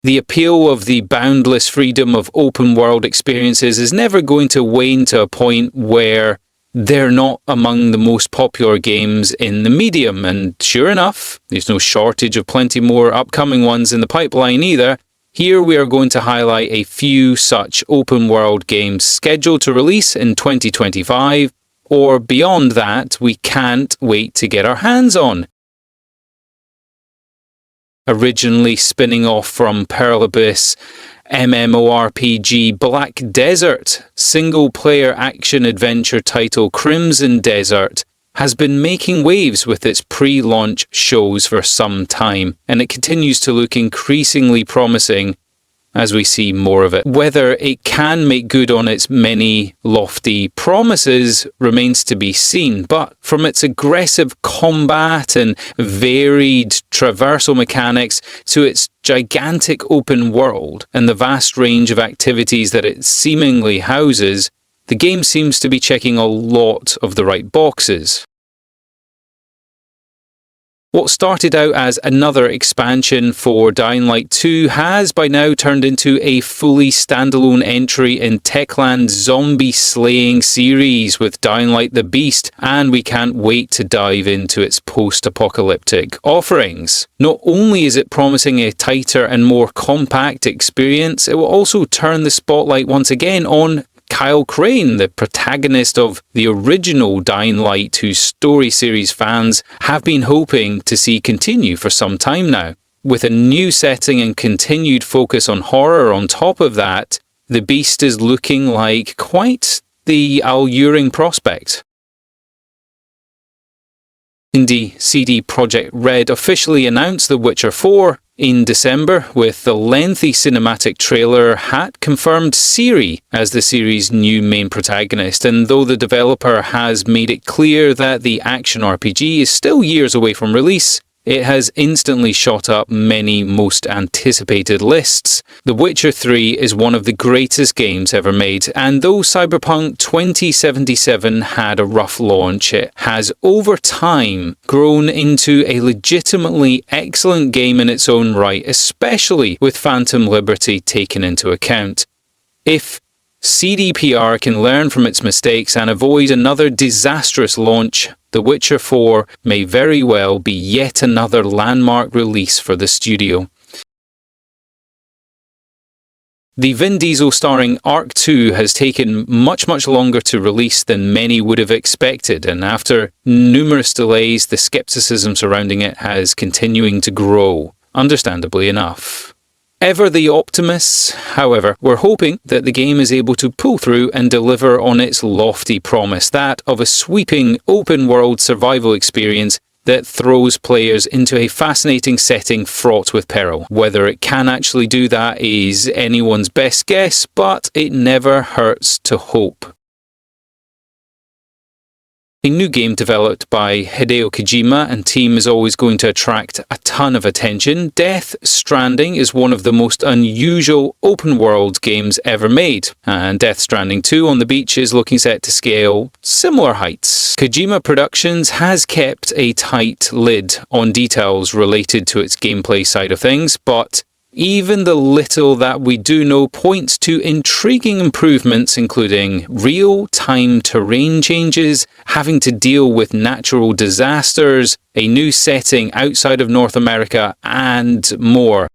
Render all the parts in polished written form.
The appeal of the boundless freedom of open world experiences is never going to wane to a point where they're not among the most popular games in the medium, and sure enough, there's no shortage of plenty more upcoming ones in the pipeline either. Here we are going to highlight a few such open world games scheduled to release in 2025, or beyond that we can't wait to get our hands on. Originally spinning off from Pearl Abyss, MMORPG Black Desert, single-player action-adventure title Crimson Desert, has been making waves with its pre-launch shows for some time, and it continues to look increasingly promising as we see more of it. Whether it can make good on its many lofty promises remains to be seen, but from its aggressive combat and varied traversal mechanics to its gigantic open world and the vast range of activities that it seemingly houses, the game seems to be checking a lot of the right boxes. What started out as another expansion for Dying Light 2 has by now turned into a fully standalone entry in Techland's zombie-slaying series with Dying Light the Beast, and we can't wait to dive into its post-apocalyptic offerings. Not only is it promising a tighter and more compact experience, it will also turn the spotlight once again on Kyle Crane, the protagonist of the original Dying Light, whose story series fans have been hoping to see continue for some time now. With a new setting and continued focus on horror on top of that, the Beast is looking like quite the alluring prospect. Indie CD Projekt Red officially announced The Witcher 4 in December, with the lengthy cinematic trailer had confirmed Ciri as the series' new main protagonist, and though the developer has made it clear that the action RPG is still years away from release, it has instantly shot up many most anticipated lists. The Witcher 3 is one of the greatest games ever made, and though Cyberpunk 2077 had a rough launch, it has over time grown into a legitimately excellent game in its own right, especially with Phantom Liberty taken into account. If CDPR can learn from its mistakes and avoid another disastrous launch, The Witcher 4 may very well be yet another landmark release for the studio. The Vin Diesel starring Arc 2 has taken much longer to release than many would have expected, and after numerous delays, the skepticism surrounding it has continuing to grow, understandably enough. Ever the optimists, however, were hoping that the game is able to pull through and deliver on its lofty promise, that of a sweeping open-world survival experience that throws players into a fascinating setting fraught with peril. Whether it can actually do that is anyone's best guess, but it never hurts to hope. A new game developed by Hideo Kojima and team is always going to attract a ton of attention. Death Stranding is one of the most unusual open-world games ever made, and Death Stranding 2 on the beach is looking set to scale similar heights. Kojima Productions has kept a tight lid on details related to its gameplay side of things, but even the little that we do know points to intriguing improvements, including real-time terrain changes, having to deal with natural disasters, a new setting outside of North America, and more.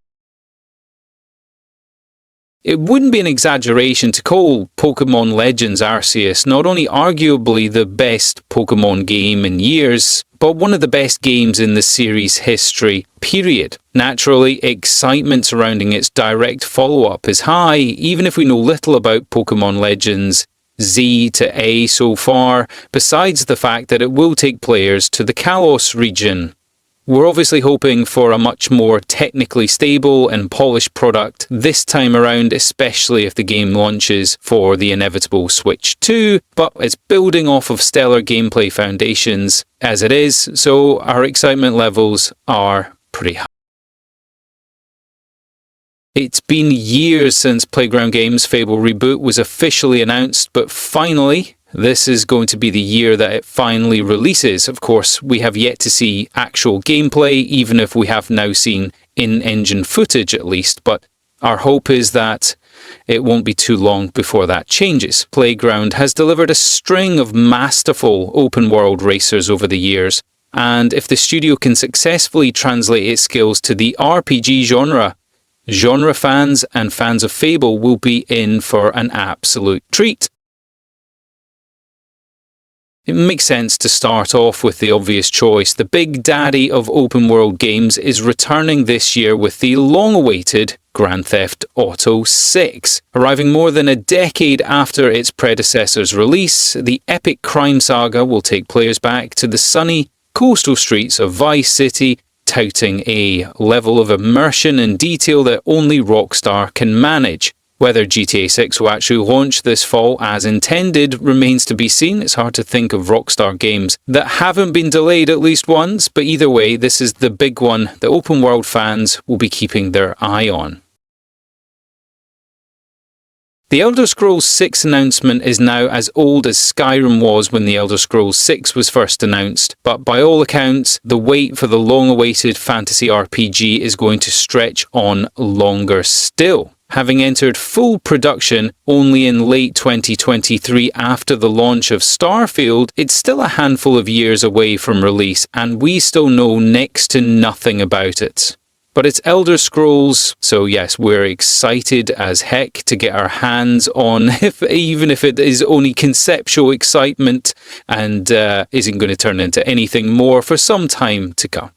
It wouldn't be an exaggeration to call Pokemon Legends Arceus not only arguably the best Pokemon game in years, but one of the best games in the series' history, period. Naturally, excitement surrounding its direct follow-up is high, even if we know little about Pokemon Legends Z to A so far, besides the fact that it will take players to the Kalos region. We're obviously hoping for a much more technically stable and polished product this time around, especially if the game launches for the inevitable Switch 2, but it's building off of stellar gameplay foundations as it is, so our excitement levels are pretty high. It's been years since Playground Games' Fable reboot was officially announced, but finally, this is going to be the year that it finally releases. Of course, we have yet to see actual gameplay, even if we have now seen in-engine footage at least, but Our hope is that it won't be too long before that changes. Playground has delivered a string of masterful open-world racers over the years, and if the studio can successfully translate its skills to the RPG genre, genre fans and fans of Fable will be in for an absolute treat. It makes sense to start off with the obvious choice. The big daddy of open world games is returning this year with the long-awaited Grand Theft Auto 6. Arriving more than a decade after its predecessor's release, the epic crime saga will take players back to the sunny, coastal streets of Vice City, touting a level of immersion and detail that only Rockstar can manage. Whether GTA 6 will actually launch this fall as intended remains to be seen. It's hard to think of Rockstar games that haven't been delayed at least once, but either way, this is the big one that open world fans will be keeping their eye on. The Elder Scrolls 6 announcement is now as old as Skyrim was when the Elder Scrolls 6 was first announced, but by all accounts, the wait for the long-awaited fantasy RPG is going to stretch on longer still. Having entered full production only in late 2023 after the launch of Starfield, it's still a handful of years away from release, and we still know next to nothing about it. But it's Elder Scrolls, so yes, we're excited as heck to get our hands on, even if it is only conceptual excitement and isn't going to turn into anything more for some time to come.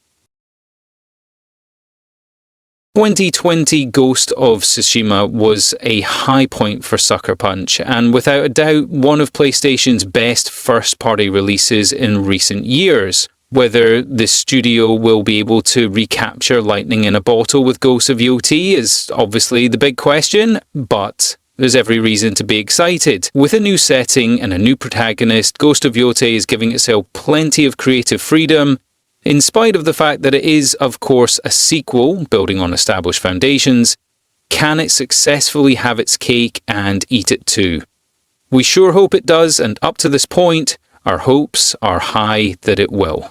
2020 Ghost of Tsushima was a high point for Sucker Punch, and without a doubt one of PlayStation's best first-party releases in recent years. Whether the studio will be able to recapture lightning in a bottle with Ghost of Yotei is obviously the big question, but there's every reason to be excited. With a new setting and a new protagonist, Ghost of Yotei is giving itself plenty of creative freedom, in spite of the fact that it is, of course, a sequel building on established foundations. Can it successfully have its cake and eat it too? We sure hope it does, and up to this point, our hopes are high that it will.